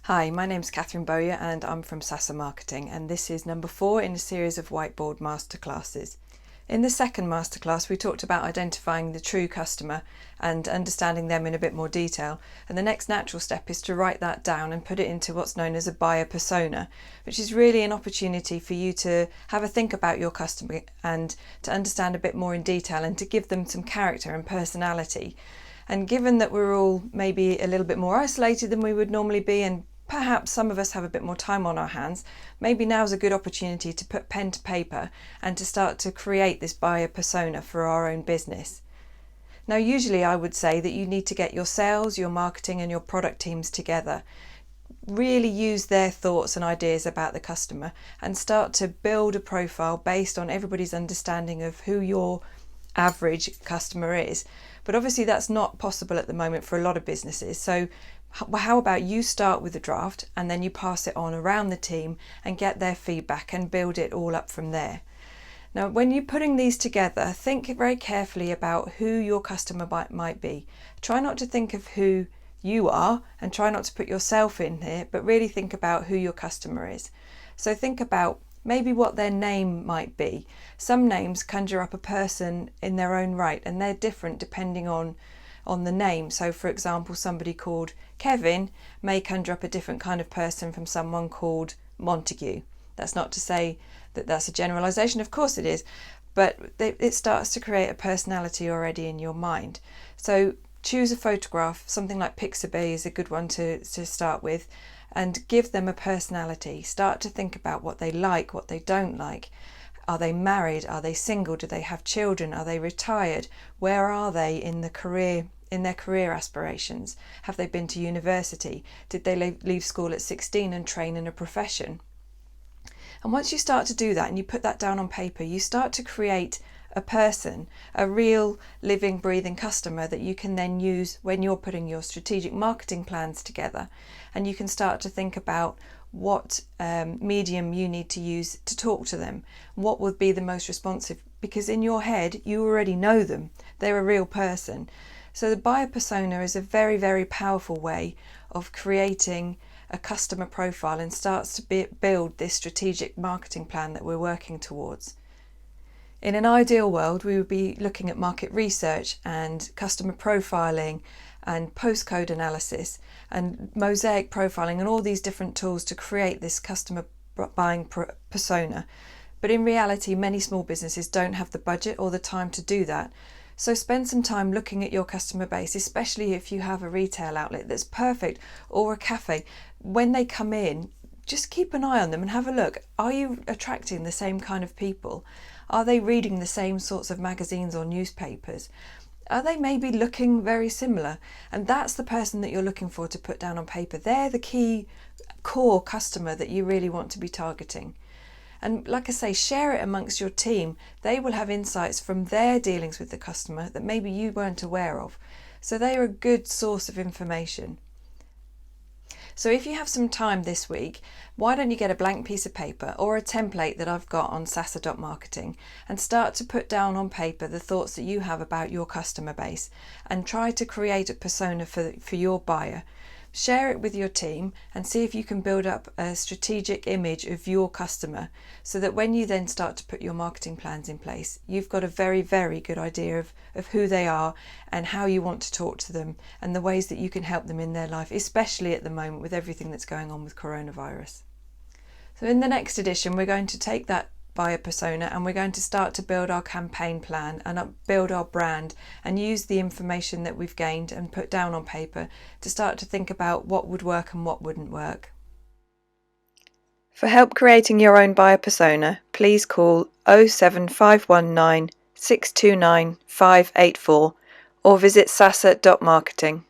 Hi, my name's Catherine Bowyer and I'm from Sasa Marketing, and this is number 4 in a series of Whiteboard Masterclasses. In the second masterclass we talked about identifying the true customer and understanding them in a bit more detail, and the next natural step is to write that down and put it into what's known as a buyer persona, which is really an opportunity for you to have a think about your customer and to understand a bit more in detail and to give them some character and personality. And given that we're all maybe a little bit more isolated than we would normally be, and perhaps some of us have a bit more time on our hands, maybe now's a good opportunity to put pen to paper and to start to create this buyer persona for our own business. Now, usually I would say that you need to get your sales, your marketing and your product teams together. Really use their thoughts and ideas about the customer and start to build a profile based on everybody's understanding of who your average customer is. But obviously that's not possible at the moment for a lot of businesses. So how about you start with a draft and then you pass it on around the team and get their feedback and build it all up from there. Now, when you're putting these together, think very carefully about who your customer might be. Try not to think of who you are and try not to put yourself in here, but really think about who your customer is. So think about maybe what their name might be. Some names conjure up a person in their own right, and they're different depending on the name. So for example, somebody called Kevin may conjure up a different kind of person from someone called Montague. That's not to say that that's a generalization, of course it is, but it starts to create a personality already in your mind. So choose a photograph, something like Pixabay is a good one to start with, and give them a personality. Start to think about what they like, what they don't like. Are they married? Are they single? Do they have children? Are they retired? Where are they in their career aspirations? Have they been to university? Did they leave school at 16 and train in a profession? And once you start to do that and you put that down on paper, you start to create a person, a real living, breathing customer that you can then use when you're putting your strategic marketing plans together. And you can start to think about what medium you need to use to talk to them, what would be the most responsive, because in your head you already know them, they're a real person. So the buyer persona is a very, very powerful way of creating a customer profile and starts to build this strategic marketing plan that we're working towards. In an ideal world, we would be looking at market research and customer profiling and postcode analysis and mosaic profiling and all these different tools to create this customer buying persona. But in reality, many small businesses don't have the budget or the time to do that. So spend some time looking at your customer base, especially if you have a retail outlet that's perfect or a cafe. When they come in, just keep an eye on them and have a look. Are you attracting the same kind of people? Are they reading the same sorts of magazines or newspapers? Are they maybe looking very similar? And that's the person that you're looking for to put down on paper. They're the key core customer that you really want to be targeting. And like I say, share it amongst your team. They will have insights from their dealings with the customer that maybe you weren't aware of. So they are a good source of information. So if you have some time this week, why don't you get a blank piece of paper or a template that I've got on sasa.marketing and start to put down on paper the thoughts that you have about your customer base and try to create a persona for your buyer. Share it with your team and see if you can build up a strategic image of your customer so that when you then start to put your marketing plans in place, you've got a very, very good idea of who they are and how you want to talk to them and the ways that you can help them in their life, especially at the moment with everything that's going on with coronavirus. So in the next edition, we're going to take that buyer persona and we're going to start to build our campaign plan and build our brand and use the information that we've gained and put down on paper to start to think about what would work and what wouldn't work. For help creating your own buyer persona, please call 07519 629 584 or visit sasa.marketing.